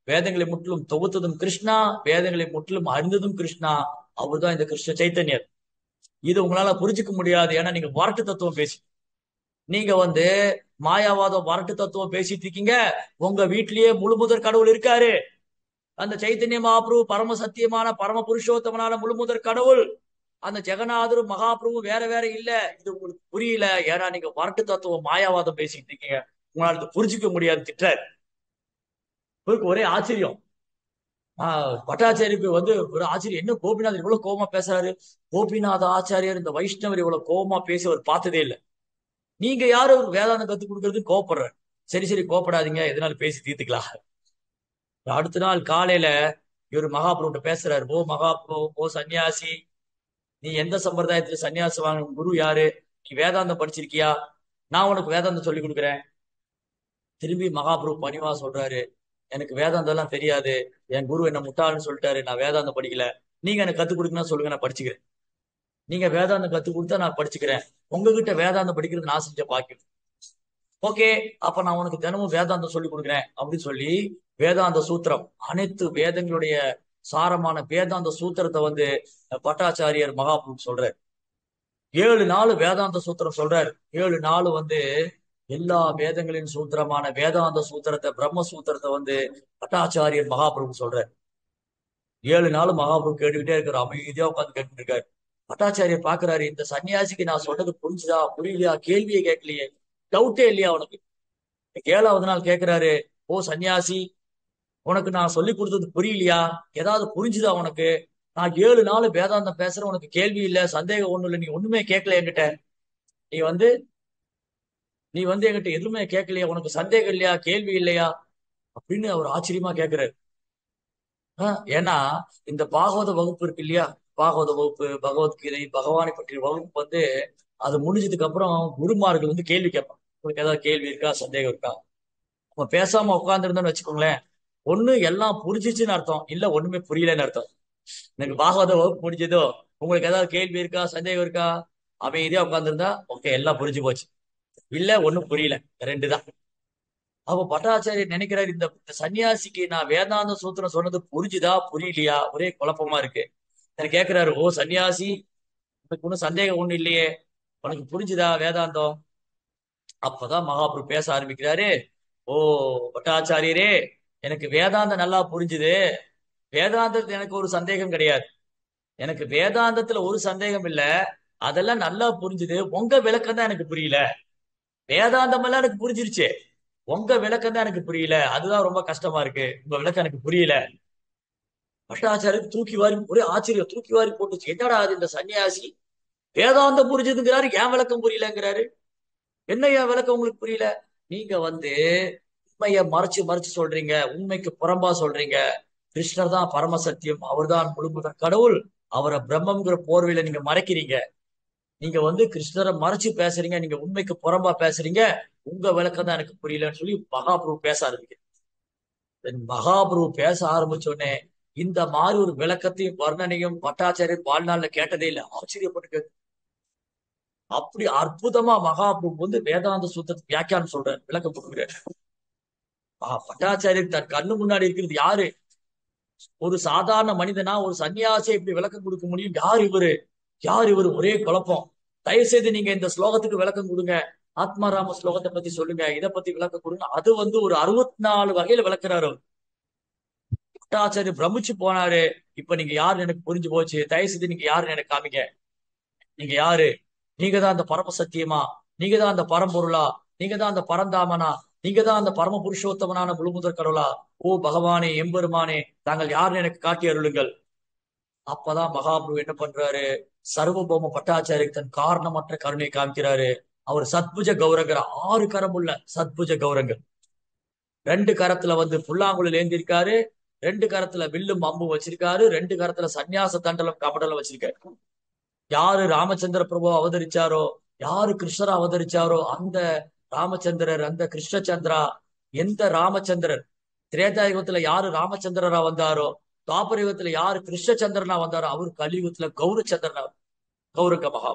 வேதங்களை முற்றிலும் தொகுத்ததும் கிருஷ்ணா. வேதங்களை முற்றிலும் அறிந்ததும் கிருஷ்ணா. அவர்தான் இந்த கிருஷ்ண சைத்தன்யர். இது உங்களால புரிஞ்சுக்க முடியாது. ஏன்னா நீங்க வரட்டு தத்துவம் பேசி, நீங்க மாயாவாதம் வரட்டு தத்துவம் பேசிட்டு இருக்கீங்க. உங்க வீட்டிலேயே முழுமுதற் கடவுள் இருக்காரு. அந்த சைத்தன்ய மகாபிரபு பரம சத்தியமான பரம புருஷோத்தமனான முழுமுதற் கடவுள். அந்த ஜெகநாதரும் மகாபிரபு வேற வேற இல்ல. இது உங்களுக்கு புரியல. ஏன்னா நீங்க வரட்டு தத்துவம் மாயாவாதம் பேசிட்டு இருக்கீங்க. உங்களால இது புரிஞ்சுக்க முடியாது. திட்டுறாரு. இவருக்கு ஒரே ஆச்சரியம். பட்டாச்சாரிக்கு ஒரு ஆச்சரியம். என்ன கோபிநாதர் இவ்வளவு கோபமா பேசுறாரு? கோபிநாத ஆச்சாரியர் இந்த வைஷ்ணவர் இவ்வளவு கோபமா பேசி அவர் பார்த்ததே இல்லை. நீங்க யாரு ஒரு வேதாந்தம் கத்துக் கொடுக்கறதுக்கு கோபப்படுற? சரி சரி, கோபப்படாதீங்க, எதனால பேசி தீர்த்துக்கலாம். அடுத்த நாள் காலையில இவர் மகாபிரபுட்ட பேசுறாரு. ஓ மகாபிரபு, ஓ சன்னியாசி, நீ எந்த சம்பிரதாயத்துல சன்னியாசி வாங்க? குரு யாரு? நீ வேதாந்தம் படிச்சிருக்கியா? நான் உனக்கு வேதாந்தம் சொல்லி கொடுக்குறேன். திரும்பி மகாபிரபு பணிவா சொல்றாரு, எனக்கு வேதாந்தம் எல்லாம் தெரியாது. என் குரு என்ன முட்டாள்னு சொல்லிட்டாரு. நான் வேதாந்தம் படிக்கல. நீங்க எனக்கு கத்துக் கொடுக்கணும்னா சொல்லுங்க, நான் படிச்சுக்கிறேன். நீங்க வேதாந்தம் கத்துக் கொடுத்தா நான் படிச்சுக்கிறேன். உங்ககிட்ட வேதாந்தம் படிக்கிறது நான் செஞ்ச பாக்கியம். ஓகே, அப்ப நான் உனக்கு தினமும் வேதாந்தம் சொல்லி கொடுக்குறேன் அப்படின்னு சொல்லி வேதாந்த சூத்திரம், அனைத்து வேதங்களுடைய சாரமான வேதாந்த சூத்திரத்தை பட்டாச்சாரியர் மகாபிரபு சொல்றாரு. 7 நாள் வேதாந்த சூத்திரம் சொல்றாரு. 7 நாள் எல்லா வேதங்களின் சூத்திரமான வேதாந்த சூத்திரத்தை, பிரம்ம சூத்திரத்தை பட்டாச்சாரியர் மகாபிரபு சொல்றாரு. 7 நாள் மகாபிரபு கேட்டுக்கிட்டே இருக்காரு. அமைதியா உட்காந்து கேட்டுட்டு இருக்காரு. பட்டாச்சாரியர் பாக்குறாரு, இந்த சன்னியாசிக்கு நான் சொன்னது புரிஞ்சுதா புரியலையா? கேள்வியே கேட்கலையே, டவுட்டே இல்லையா உனக்கு? 7வது நாள் கேட்கிறாரு, ஓ சன்னியாசி, உனக்கு நான் சொல்லி கொடுத்தது புரியலையா? ஏதாவது புரிஞ்சுதா உனக்கு? நான் 7 நாள் வேதாந்தம் பேசுறேன், உனக்கு கேள்வி இல்ல, சந்தேகம் ஒண்ணும் இல்லை, நீ ஒண்ணுமே கேட்கல என்கிட்ட. நீ வந்து நீ என்கிட்ட எதுவுமே கேட்கலையா? உனக்கு சந்தேகம் இல்லையா? கேள்வி இல்லையா? அப்படின்னு அவர் ஆச்சரியமா கேட்கிறாரு. ஏன்னா இந்த பாகவத வகுப்பு இருக்கு இல்லையா? பாகவத வகுப்பு, பகவத்கீதை, பகவானை பற்றிய வகுப்பு அது முடிஞ்சதுக்கு அப்புறம் குருமார்கள் கேள்வி கேட்பாங்க. உங்களுக்கு ஏதாவது கேள்வி இருக்கா, சந்தேகம் இருக்கா? நம்ம பேசாம உட்கார்ந்துருந்தோம்னு வச்சுக்கோங்களேன், ஒண்ணு எல்லாம் புரிஞ்சிச்சுன்னு அர்த்தம், இல்ல ஒண்ணுமே புரியலன்னு அர்த்தம். எனக்கு பாகவத வகுப்பு முடிஞ்சதோ, உங்களுக்கு ஏதாவது கேள்வி இருக்கா, சந்தேகம் இருக்கா? அமைதியா உட்கார்ந்துருந்தா ஓகே, எல்லாம் புரிஞ்சு போச்சு. இல்ல ஒண்ணும் புரியல, ரெண்டு தான். அப்ப பட்டாச்சாரியர் நினைக்கிறாரு, இந்த சன்னியாசிக்கு நான் வேதாந்த சூத்திரம் சொன்னது புரிஞ்சுதா புரியலையா, ஒரே குழப்பமா இருக்கு. கேட்கிறாரு, ஓ சன்னியாசி, உனக்கு ஒன்றும் சந்தேகம் ஒண்ணும் இல்லையே, உனக்கு புரிஞ்சுதா வேதாந்தம்? அப்பதான் மகாபிரபு பேச ஆரம்பிக்கிறாரு. ஓ பட்டாச்சாரியரே, எனக்கு வேதாந்தம் நல்லா புரிஞ்சுது. வேதாந்தத்துல எனக்கு ஒரு சந்தேகம் கிடையாது. எனக்கு வேதாந்தத்துல ஒரு சந்தேகம் இல்ல, அதெல்லாம் நல்லா புரிஞ்சுது. உங்க விளக்கம் தான் எனக்கு புரியல. வேதாந்தம் எல்லாம் எனக்கு புரிஞ்சிருச்சு, உங்க விளக்கம் தான் எனக்கு புரியல. அதுதான் ரொம்ப கஷ்டமா இருக்கு, உங்க விளக்கம் எனக்கு புரியல. பட்டாச்சாரியர் தூக்கி வாரி, ஒரே ஆச்சரியம், தூக்கி வாரி போட்டுச்சு. என்னடா அது, இந்த சன்னியாசி வேதாந்தம் புரிஞ்சதுங்கிறாரு, ஏன் விளக்கம் புரியலங்கிறாரு. என்ன ஏன் விளக்கம் உங்களுக்கு புரியல? நீங்க உண்மைய மறைச்சு மறைச்சு சொல்றீங்க, உண்மைக்கு புறம்பா சொல்றீங்க. கிருஷ்ணர் தான் பரமசத்தியம், அவர்தான் முழுமுதற் கடவுள். அவரை பிரம்மங்கிற போர்வையில நீங்க மறைக்கிறீங்க. நீங்க கிருஷ்ணரை மறைச்சு பேசுறீங்க, நீங்க உண்மைக்கு புறம்பா பேசுறீங்க. உங்க விளக்கம் தான் எனக்கு புரியலன்னு சொல்லி மகாபிரபு பேச ஆரம்பிக்கிறேன். மகாபிரபு பேச ஆரம்பிச்ச உடனே இந்த மாதிரி ஒரு விளக்கத்தையும் வர்ணனையும் பட்டாச்சாரியர் வாழ்நாள்ல கேட்டதே இல்லை. ஆச்சரியப்பட்டு அப்படி அற்புதமா மகாபிரபு வேதாந்த சூத்திரத்துக்கு வியாக்கியானம் சொல்றாரு, விளக்கம் கொடுக்குறாரு. பட்டாச்சாரியர் தன் கண்ணு முன்னாடி இருக்கிறது யாரு? ஒரு சாதாரண மனிதனா, ஒரு சன்னியாசியை இப்படி விளக்கம் கொடுக்க முடியும்? யார் இவரு? யார் இவரு? ஒரே குழப்பம். தயவு செய்து நீங்க இந்த ஸ்லோகத்துக்கு விளக்கம் கொடுங்க, ஆத்மாராம ஸ்லோகத்தை பத்தி சொல்லுங்க, இதை பத்தி விளக்கம் கொடுங்க. அது ஒரு 64 வகையில விளக்குறாரு. பட்டாச்சாரியர் பிரமிச்சு போனாரு. இப்ப நீங்க யாருன்னு எனக்கு புரிஞ்சு போச்சு. தயவு செய்து நீங்க யாருன்னு எனக்கு காமிங்க. நீங்க யாரு? நீங்க தான் அந்த பரம சத்தியமா? நீங்க தான் அந்த பரம்பொருளா? நீங்க தான் அந்த பரந்தாமனா? நீங்க தான் அந்த பரம புருஷோத்தமனான முழுமுதற் கடவுளா? ஓ பகவானே, எம்பெருமானே, தாங்கள் யாருன்னு எனக்கு காட்டி அருளுங்கள். அப்பதான் மகாபிரபு என்ன பண்றாரு? சர்வபௌம பட்டாச்சாரியருக்கு தன் காரணமற்ற கருணை காமிக்கிறாரு. அவர் சத்புஜ கௌரங்கர், 6 கரமுள்ள சத்புஜ கௌரங்கர். 2 கரத்துல புல்லாங்குழல் ஏந்திருக்காரு, 2 கரத்துல வில்லும் அம்பும் வச்சிருக்காரு, 2 கரத்துல சந்நியாச தண்டலம் கமண்டலம் வச்சிருக்காரு. யாரு ராமச்சந்திர பிரபு அவதரிச்சாரோ, யாரு கிருஷ்ணர் அவதரிச்சாரோ, அந்த ராமச்சந்திரர், அந்த கிருஷ்ணச்சந்திரா, எந்த ராமச்சந்திரர் திரேதாயுகத்துல யாரு ராமச்சந்திரரா வந்தாரோ, துவாபர யுகத்துல யாரு கிருஷ்ணச்சந்திரனா வந்தாரோ, அவர் கலியுகத்துல கௌரச்சந்திரனா, கௌரக மகா,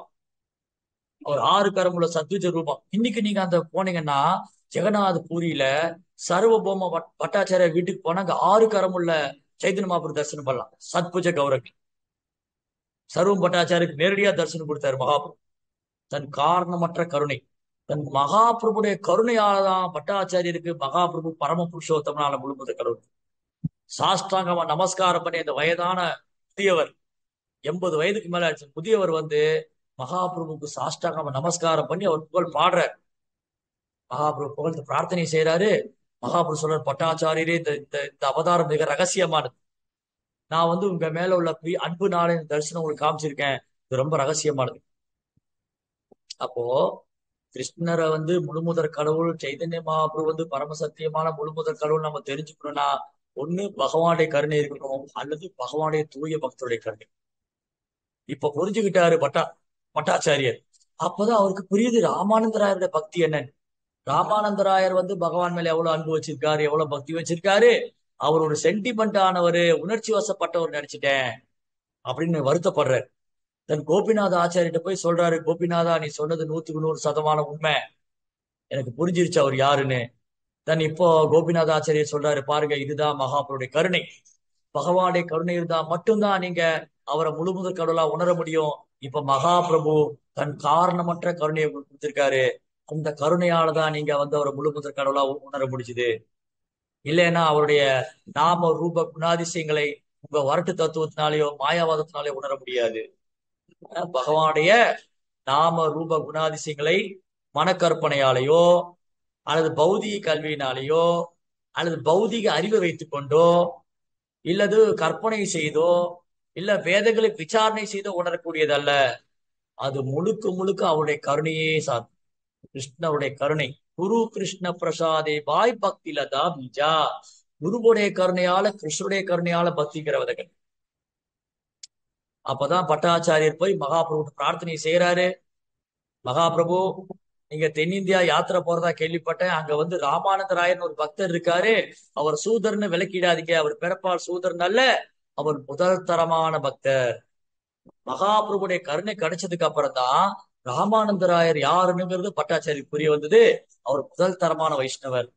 அவர் ஆறு கரமுள்ள சத்விஜ ரூபம். இன்னைக்கு நீங்க அந்த போனீங்கன்னா ஜெகநாத பூரியில சர்வபௌம பட்டாச்சாரிய வீட்டுக்கு போனா அங்க ஆறு கரமுள்ள சைத்தன்ய மகாபுரு தரிசனம் பண்ணலாம். சத்புஜ கௌரக் சர்வம் பட்டாச்சாரிக்கு நேரடியா தரிசனம் கொடுத்தாரு மகாபுரு. தன் காரணமற்ற கருணை, தன் மகாபிரபுடைய கருணையாலதான் பட்டாச்சாரியருக்கு மகாபிரபு பரம புருஷோத்தமனால முழுமுத கடவுள். சாஷ்டாங்கமா நமஸ்காரம் பண்ணி அந்த வயதான முதியவர், 80 வயதுக்கு மேல ஆச்சு முதியவர் வந்து மகாபிரபுக்கு சாஷ்டாங்கமா நமஸ்காரம் பண்ணி அவர் புகழ் பாடுறார். மகாபிரபு புகழ்ந்து பிரார்த்தனை செய்யறாரு. மகாபிரபு சொல்றார், பட்டாச்சாரியரே, இந்த இந்த இந்த அவதாரம் மிக ரகசியமானது. நான் வந்து உங்க மேல உள்ள அன்பு நாளின் தரிசனம் உங்களுக்கு காமிச்சிருக்கேன். இது ரொம்ப ரகசியமானது. அப்போ கிருஷ்ணரை வந்து முழுமுதற் கடவுள், சைதன்ய மகாபிரபு வந்து பரமசத்தியமான முழுமுதற் கடவுள் நம்ம தெரிஞ்சுக்கணும்னா ஒண்ணு பகவானுடைய கருணை இருக்கணும், அல்லது பகவானுடைய தூய பக்தருடைய கருணை. இப்ப புரிஞ்சுக்கிட்டாரு பட்டாச்சாரியர். அப்பதான் அவருக்கு புரியுது ராமானந்தராயருடைய பக்தி என்னன்னு. ராமானந்தராயர் வந்து பகவான் மேல எவ்வளவு அன்பு வச்சிருக்காரு, எவ்வளவு பக்தி வச்சிருக்காரு. அவர் ஒரு சென்டிமெண்ட் ஆனவர், உணர்ச்சி வசப்பட்டவர் நினைச்சிட்டேன் அப்படின்னு வருத்தப்படுறாரு. தன் கோபிநாத ஆச்சாரியிட்ட போய் சொல்றாரு, கோபிநாதா, நீ சொன்னது 100% உண்மை, எனக்கு புரிஞ்சிருச்சு அவர் யாருன்னு. தன் இப்போ கோபிநாத ஆச்சாரியர் சொல்றாரு, பாருங்க, இதுதான் மகாபுருடைய கருணை. பகவானுடைய கருணை இருந்தா மட்டும்தான் நீங்க அவரை முழுமுதற் கடவுளா உணர முடியும். இப்ப மகாபிரபு தன் காரணமற்ற கருணையை கொடுத்திருக்காரு. அந்த கருணையாலதான் நீங்க வந்து அவரை முழுமுதற் கடவுளா உணர முடிச்சுது. இல்லைன்னா அவருடைய நாம ரூப குணாதிசயங்களை உங்க வரட்டு தத்துவத்தினாலேயோ மாயாவாதத்தினாலேயோ உணர முடியாது. பகவானுடைய நாம ரூப குணாதிசயங்களை மனக்கற்பனையாலேயோ அல்லது பௌதிக கல்வியினாலேயோ அல்லது பௌதிக அறிவை வைத்துக் கொண்டோ இல்லது கற்பனை செய்தோ இல்ல வேதங்களை விசாரணை செய்தோ உணரக்கூடியதல்ல. அது முழுக்க முழுக்க அவருடைய கருணையே சார். கிருஷ்ணருடைய கருணை. குரு கிருஷ்ண பிரசாதே பாய் பக்தி லதா பீஜா. குருவுடைய கருணையால, கிருஷ்ணருடைய கருணையால பக்திங்கிற விதங்கள். அப்பதான் பட்டாச்சாரியர் போய் மகாபிரபு பிரார்த்தனை செய்யறாரு. மகாபிரபு, நீங்க தென்னிந்தியா யாத்திரை போறதா கேள்விப்பட்டேன். அங்க வந்து ராமானந்தராயர்னு ஒரு பக்தர் இருக்காரு. அவர் சூதர்னு விலக்கிடாதீங்க. அவர் பிறப்பால் சூதர்ன் அல்ல, அவர் முதல் தரமான பக்தர். மகாபிரபுடைய கருணை கிடைச்சதுக்கு அப்புறம் தான் ராமானந்தராயர் யாருன்னுங்கிறது பட்டாச்சாரி புரிய வந்தது. அவர் முதல் தரமான வைஷ்ணவர்.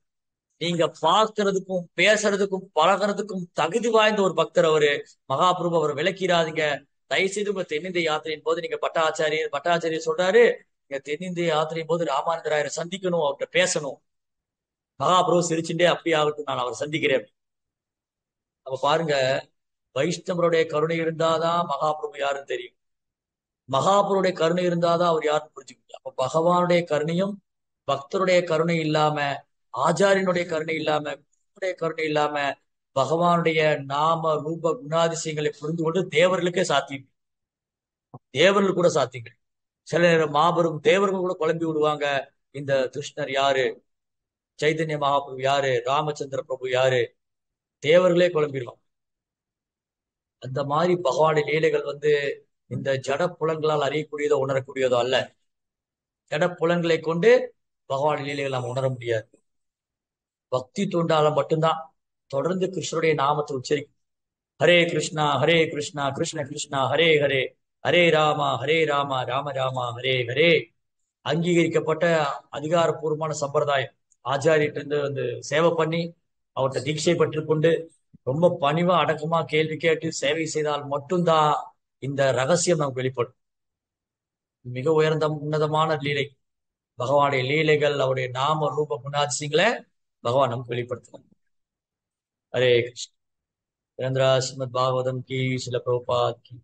நீங்க பார்க்கறதுக்கும் பேசுறதுக்கும் பழகிறதுக்கும் தகுதி வாய்ந்த ஒரு பக்தர் அவரு. மகாபிரபு அவர் விலக்கிடாதீங்க. தயவு செய்து உங்க தென்னிந்திய யாத்திரையின் போது நீங்க பட்டாச்சாரியர் சொல்றாரு, நீங்க தென்னிந்திய யாத்திரையின் போது ராமானந்தராயரை சந்திக்கணும், அவர்கிட்ட பேசணும். மகாபிரபு சிரிச்சுட்டே, அப்படியே ஆகட்டும், நான் அவரை சந்திக்கிறேன். அப்ப பாருங்க, வைஷ்ணவருடைய கருணை இருந்தாதான் மகாபிரபு யாருன்னு தெரியும். மகாபுருடைய கருணை இருந்தாதான் அவர் யாருன்னு புரிஞ்சுக்க முடியும். அப்ப பகவானுடைய கருணையும் பக்தருடைய கருணை இல்லாம, ஆச்சாரியனுடைய கருணை இல்லாம, குருவுடைய கருணை இல்லாம பகவானுடைய நாம ரூப குணாதிசயங்களை புரிந்து கொண்டு தேவர்களுக்கே சாத்தியம். தேவர்கள் கூட சாத்தியங்கள். சில நேரம் மாபெரும் தேவர்கள் கூட குழம்பி விடுவாங்க. இந்த கிருஷ்ணர் யாரு, சைதன்ய மகாபிரபு யாரு, ராமச்சந்திர பிரபு யாரு, தேவர்களே குழம்பிடுவாங்க. அந்த மாதிரி பகவானுடைய லீலைகள் வந்து இந்த ஜட புலன்களால் அறியக்கூடியதோ உணரக்கூடியதோ அல்ல. ஜட புலன்களை கொண்டு பகவானுடைய லீலைகள் நாம் உணர முடியாது. பக்தி தூண்டால மட்டும்தான் தொடர்ந்து கிருஷ்ணருடைய நாமத்தை உச்சரிக்கும். ஹரே கிருஷ்ணா கிருஷ்ண கிருஷ்ணா ஹரே ஹரே, ஹரே ராமா ராம ராமா ஹரே ஹரே. அங்கீகரிக்கப்பட்ட அதிகாரப்பூர்வமான சம்பிரதாயம். ஆச்சாரியிட்ட இருந்து வந்து சேவை பண்ணி அவர்கிட்ட தீட்சை பெற்றுக்கொண்டு ரொம்ப பணிவா அடக்கமா கேள்வி கேட்டு சேவை செய்தால் மட்டும்தான் இந்த ரகசியம் நமக்கு வெளிப்படும். மிக உயர்ந்த உன்னதமான லீலை. பகவானுடைய லீலைகள், அவருடைய நாம ரூப குணாதிசயங்களை பகவான் நமக்கு வெளிப்படுத்தணும். ஹரே கிருஷ்ண. ஸ்ரீமத் பாகவதம் கி, சில பிரபுபாத் கி.